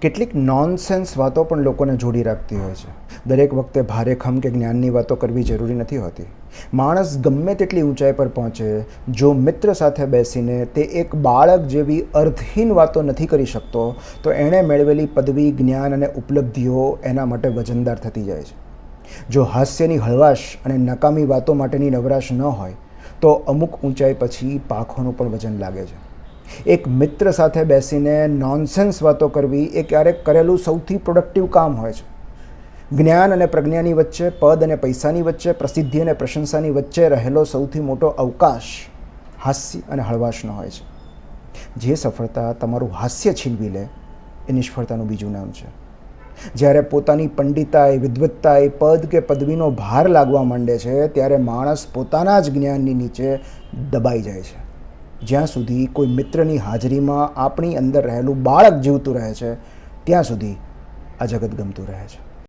કેટલીક નોનસેન્સ વાતો પણ લોકોને જોડી રાખતી હોય છે. દરેક વખતે ભારેખમ કે જ્ઞાનની વાતો કરવી જરૂરી નથી હોતી. માણસ ગમે તેટલી ઊંચાઈ પર પહોંચે, જો મિત્ર સાથે બેસીને તે એક બાળક જેવી અર્થહીન વાતો નથી કરી શકતો, તો એણે મેળવેલી પદવી, જ્ઞાન અને ઉપલબ્ધિઓ એના માટે વજનદાર થતી જાય છે. જો હાસ્યની હળવાશ અને નકામી વાતો માટેની નવરાશ ન હોય, તો અમુક ઊંચાઈ પછી પાંખોનું પણ વજન લાગે છે. એક મિત્ર સાથે બેસીને નોનસેન્સ વાતો કરવી એ ક્યારેક કરેલું સૌથી પ્રોડક્ટિવ કામ હોય છે. જ્ઞાન અને પ્રજ્ઞાની વચ્ચે, પદ અને પૈસાની વચ્ચે, પ્રસિદ્ધિ અને પ્રશંસાની વચ્ચે રહેલો સૌથી મોટો અવકાશ હાસ્ય અને હળવાશનો હોય છે. જે સફળતા તમારું હાસ્ય છીનવી લે એ નિષ્ફળતાનું બીજું નામ છે. જ્યારે પોતાની પંડિતાઈ, વિદ્વત્તાઈ, પદ કે પદવીનો ભાર લાગવા માંડે છે, ત્યારે માણસ પોતાના જ જ્ઞાનની નીચે દબાઈ જાય છે. જ્યાં સુધી કોઈ મિત્રની હાજરીમાં આપણી અંદર રહેલું બાળક જીવતું રહે છે, ત્યાં સુધી આ જગત ગમતું રહે છે.